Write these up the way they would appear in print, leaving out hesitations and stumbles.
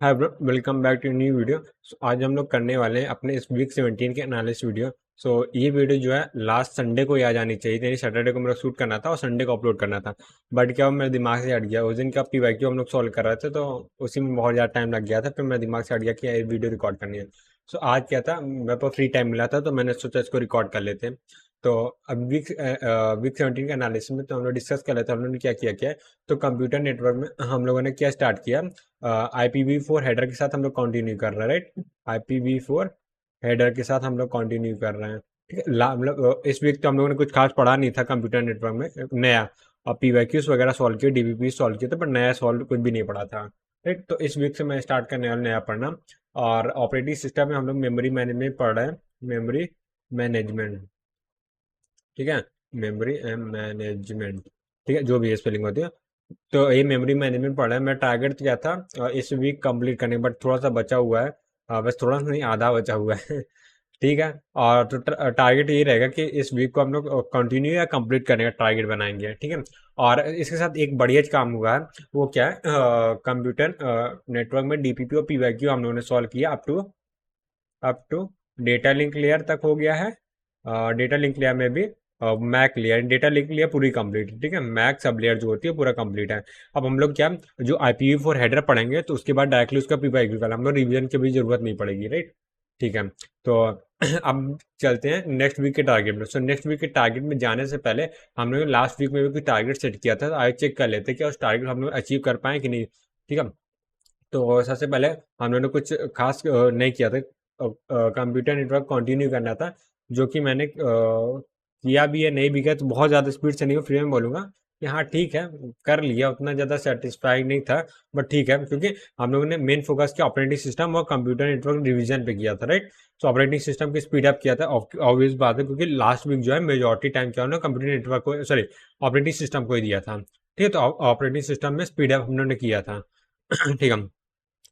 Hi bro, welcome back to new video. आज हम लोग करने वाले हैं अपने इस वीक 17 के एनालिसिस वीडियो। ये वीडियो जो है लास्ट संडे को ही आ जानी चाहिए थी। सैटरडे को मेरा शूट करना था और संडे को अपलोड करना था, बट क्या हुआ, मेरे दिमाग से हट गया। उस दिन का पीवाईक्यू हम लोग सॉल्व कर रहे थे, तो उसी में बहुत ज़्यादा टाइम लग गया था। फिर मेरे दिमाग से हट गया कि ये वीडियो रिकॉर्ड करनी है। आज क्या था, मेरे पास फ्री टाइम मिला था, तो मैंने सोचा इसको रिकॉर्ड कर लेते हैं। तो अब वीक 17 के एनालिसिस में तो हम लोग डिस्कस कर लेते हैं हम लोगों ने क्या किया क्या है। तो कंप्यूटर नेटवर्क में हम लोगों ने क्या स्टार्ट किया, IPv4 हेडर के साथ हम लोग कंटिन्यू कर रहे हैं, राइट। IPv4 हेडर के साथ हम लोग कंटिन्यू कर रहे हैं, ठीक है। मतलब इस वीक तो हम लोगों ने कुछ खास पढ़ा नहीं था कंप्यूटर नेटवर्क में नया। और पीवाईक्यूज वगैरह सॉल्व किए, डीबीपी सॉल्व किए थे, पर नया सॉल्व कुछ भी नहीं पढ़ा था, राइट। तो इस वीक से मैं स्टार्ट करने वाला नया पढ़ना। और ऑपरेटिंग सिस्टम में हम लोग मेमोरी मैनेजमेंट पढ़ रहे हैं। मेमोरी मैनेजमेंट, ठीक है। मेमोरी एंड मैनेजमेंट, ठीक है, जो भी स्पेलिंग होती है। तो ये मेमोरी मैनेजमेंट पढ़ा है। मेरा टारगेट क्या था इस वीक कंप्लीट करने, बट थोड़ा सा बचा हुआ है। बस थोड़ा सा नहीं, आधा बचा हुआ है। ठीक है। और तो टारगेट यही रहेगा कि इस वीक को हम लोग कंटिन्यू या कंप्लीट करने का टारगेट बनाएंगे, ठीक है। और इसके साथ एक बढ़िया काम हुआ है, वो क्या है, कंप्यूटर नेटवर्क में डीपीपी और पीवाईक्यू हम लोगों ने सॉल्व किया up to data link layer तक हो गया है। डेटा लिंक लेयर में भी MAC layer, data link layer पूरी कंप्लीट है, ठीक है। मैक सब लेयर जो होती है पूरा कंप्लीट है। अब हम लोग क्या, जो IPv4 हेडर पढ़ेंगे तो उसके बाद डायरेक्टली उसका पीवाईक्यू का हम लोग रिवीजन की भी जरूरत नहीं पड़ेगी, राइट। ठीक है। तो अब चलते हैं नेक्स्ट वीक के टारगेट में। नेक्स्ट वीक के टारगेट में जाने से पहले हम लोग लास्ट वीक में भी कुछ टारगेट सेट किया था, तो आगे चेक कर लेते हैं कि उस टारगेट हम लोग अचीव कर पाए कि नहीं, ठीक है। तो सबसे पहले हम लोगों ने कुछ खास नहीं किया था। कंप्यूटर नेटवर्क कंटिन्यू करना था, जो कि मैंने किया भी है, नहीं भी किया तो बहुत ज़्यादा स्पीड से नहीं, फ्री में बोलूँगा कि हाँ ठीक है, कर लिया। उतना ज़्यादा सेटिस्फाइड नहीं था, बट ठीक है, क्योंकि हम लोगों ने मेन फोकस किया ऑपरेटिंग सिस्टम और कंप्यूटर नेटवर्क रिवीजन पे किया था, राइट। तो ऑपरेटिंग सिस्टम की स्पीड अप किया था, ऑब्वियस बात है, क्योंकि लास्ट वीक जो है मेजोरिटी टाइम क्या होना, कंप्यूटर नेटवर्क को, सॉरी, ऑपरेटिंग सिस्टम को ही दिया था, ठीक है। तो ऑपरेटिंग सिस्टम में स्पीड अप हम लोगों ने किया था। ठीक है।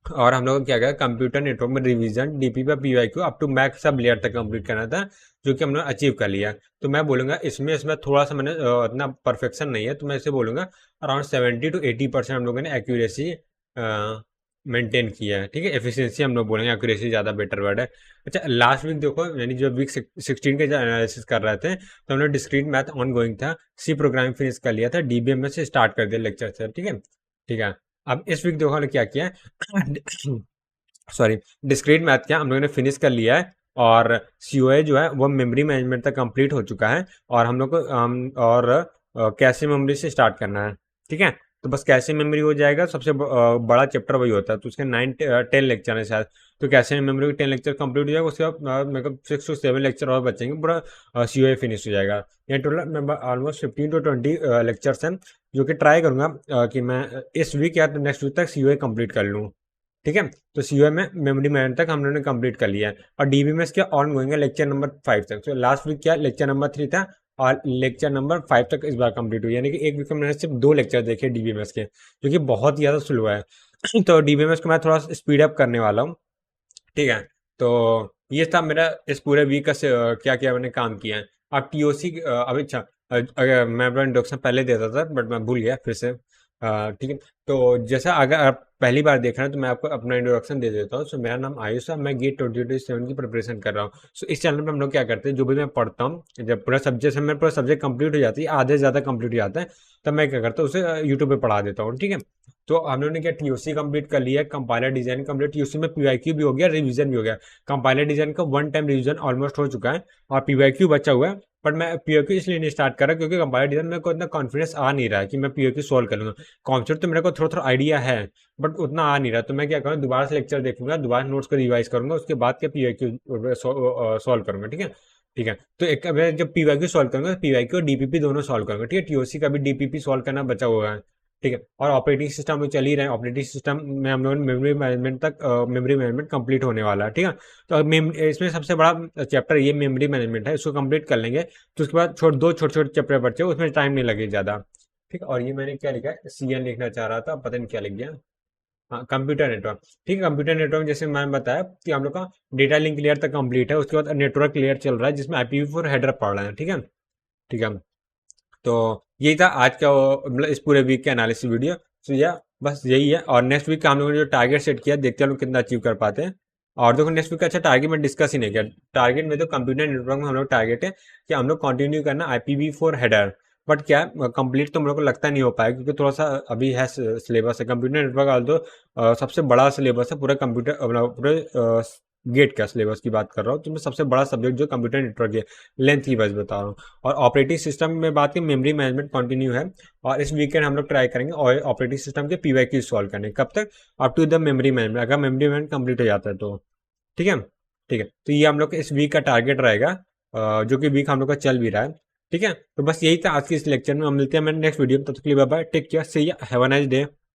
और हम लोग को क्या क्या कंप्यूटर नेटवर्क में रिवीजन डीपी पर PYQ up to MAC sublayer तक कंप्लीट करना था, जो कि हमने अचीव कर लिया। तो मैं बोलूंगा इसमें थोड़ा सा मैंने इतना परफेक्शन नहीं है, तो मैं इसे बोलूंगा अराउंड 70 to 80% हम लोगों ने एक्यूरेसी मेंटेन किया है, ठीक है। एफिशिएंसी हम लोग बोलेंगे, एक्यूरेसी ज़्यादा बेटर वर्ड है। अच्छा, लास्ट वीक देखो, यानी जो वीक 16 के एनालिसिस कर रहे थे, तो हमने डिस्क्रीट मैथ ऑन गोइंग था, सी प्रोग्रामिंग फिनिश कर लिया था, DBMS से स्टार्ट कर दिया लेक्चर से, ठीक है। ठीक है। अब इस वीक देखो हमने क्या किया है। सॉरी, डिस्क्रीट मैथ क्या हम लोगों ने फिनिश कर लिया है। और COA जो है वो मेमोरी मैनेजमेंट तक कंप्लीट हो चुका है। और हम लोग को और कैशे मेमोरी से स्टार्ट करना है, ठीक है। तो बस कैशे मेमोरी हो जाएगा, सबसे बड़ा चैप्टर वही होता है, तो उसके 9-10 लेक्चर है शायद। तो कैशे मेमोरी के 10 लेक्चर कंप्लीट हो जाएगा, उसके बाद मेरे को 6 to 7 लेक्चर और बचेंगे, पूरा COA फिनिश हो जाएगा। ये टोटल ऑलमोस्ट 15 to 20 लेक्चर्स हैं, जो कि ट्राई करूंगा कि मैं इस वीक या तो नेक्स्ट वीक तक COA कंप्लीट कर लूँ, ठीक है। तो COA में मेमोरी मैनेजमेंट तक हम लोगों ने कंप्लीट कर लिया है। और DBMS क्या ऑन गोइंग है लेक्चर नंबर 5 तक। तो लास्ट वीक क्या लेक्चर नंबर 3 था, और लेक्चर नंबर 5 तक इस बार कंप्लीट हुई, यानी कि एक वीक में मैंने सिर्फ 2 लेक्चर देखे DBMS के, जो कि बहुत ही ज़्यादा स्लो है। तो DBMS को मैं थोड़ा स्पीड अप करने वाला हूँ, ठीक है। तो ये था मेरा इस पूरे वीक का क्या क्या मैंने काम किया है। अब TOC अभी, अच्छा, अगर मैं अपना इंट्रोडक्शन पहले देता था, बट मैं भूल गया फिर से, ठीक है। तो जैसा अगर आप पहली बार देख रहे हैं, तो मैं आपको अपना इंट्रोडक्शन दे देता हूँ। सो मेरा नाम आयुष है, मैं गेट 2027 की प्रिपरेशन कर रहा हूँ। सो इस चैनल पे हम लोग क्या करते हैं, जो भी मैं पढ़ता हूँ, जब पूरा सब्जेक्ट मेरा पूरा सब्जेक्ट कंप्लीट हो जाती है, आधे से ज़्यादा कंप्लीट हो जाता है, तब मैं क्या करता हूँ, उसे यूट्यूब पे पढ़ा देता हूँ, ठीक है। तो हम लोगों ने क्या TOC कंप्लीट कर लिया है, कंपाइलर डिजाइन कंप्लीट, TOC में PYQ भी हो गया, रिवीजन भी हो गया। कंपाइलर डिजाइन का 1 टाइम रिवीजन ऑलमोस्ट हो चुका है, और PYQ बचा हुआ है। बट मैं PYQ इसलिए नहीं स्टार्ट कर रहा, क्योंकि कंपाइलर डिजाइन में को इतना कॉन्फिडेंस आ नहीं रहा है कि मैं PYQ सॉल्व कर लूँगा। कॉन्सेप्ट तो मेरे को थोड़ा थोड़ा आइडिया है, बट उतना आ नहीं रहा। तो मैं क्या करूँगा, दोबारा से लेक्चर देखूंगा, दोबारा नोट्स को रिवाइज करूंगा, उसके बाद क्या PYQ सॉल्व करूंगा, ठीक है। ठीक है। तो एक मैं जब PYQ सॉल्व करूंगा, PYQ और DPP दोनों सॉल्व करूंगा, ठीक है। TOC का भी DPP सॉल्व करना बचा हुआ है, ठीक है। और ऑपरेटिंग सिस्टम में चल ही रहे हैं, ऑपरेटिंग सिस्टम में हम लोग मेमोरी मैनेजमेंट तक, मेमोरी मैनेजमेंट कंप्लीट होने वाला है, ठीक है। तो अब इसमें सबसे बड़ा चैप्टर ये मेमोरी मैनेजमेंट है, इसको कंप्लीट कर लेंगे, तो उसके बाद दो छोटे छोटे चैप्टर बचे, उसमें टाइम नहीं लगे ज़्यादा, ठीक है। और ये मैंने क्या लिखा है, CN लिखना चाह रहा था, पता नहीं क्या लिख गया। हाँ, कंप्यूटर नेटवर्क, ठीक है। कंप्यूटर नेटवर्क जैसे मैंने बताया कि हम लोग का डेटा लिंक लेयर तक कंप्लीट है, उसके बाद नेटवर्क लेयर चल रहा है, जिसमें IPv4 हेडर पड़ रहा है, ठीक है। ठीक है। तो यही था आज का मतलब इस पूरे वीक का एनालिसिस वीडियो। सो या बस यही है। और नेक्स्ट वीक का हम लोगों ने जो टारगेट सेट किया, देखते हैं हम लोग कितना अचीव कर पाते हैं। और देखो नेक्स्ट वीक का अच्छा टारगेट में डिस्कस ही नहीं किया। टारगेट में तो कंप्यूटर नेटवर्क में हम लोग टारगेट है कि हम लोग कंटिन्यू करना IPv4 हेडर। बट क्या कंप्लीट तो मेरे को लगता नहीं हो पाएगा, क्योंकि थोड़ा सा अभी है सिलेबस है कंप्यूटर नेटवर्क वाला, तो सबसे बड़ा सिलेबस है पूरा कंप्यूटर, पूरे गेट का सिलेबस की बात कर रहा हूँ, तो मैं सबसे बड़ा सब्जेक्ट जो कंप्यूटर नेटवर्क है, लेंथ की वजह बता रहा हूँ। और ऑपरेटिंग सिस्टम में बात की, मेमोरी मैनेजमेंट कंटिन्यू है। और इस वीकेंड हम लोग ट्राई करेंगे और ऑपरेटिंग सिस्टम के PYQ सॉल्व करने। कब तक? Up to the memory management, अगर मेमोरी मैनेजमेंट कंप्लीट हो जाता है तो। ठीक है। ठीक है, तो ये हम लोग का इस वीक का टारगेट रहेगा, जो कि वीक हम लोग का चल भी रहा है। ठीक है, तो बस यही था आज के इस लेक्चर में। हम मिलते हैं मेरे नेक्स्ट वीडियो में, तब तक के लिए बाय बाय, टेक केयर, सी या, हैव अ नाइस डे।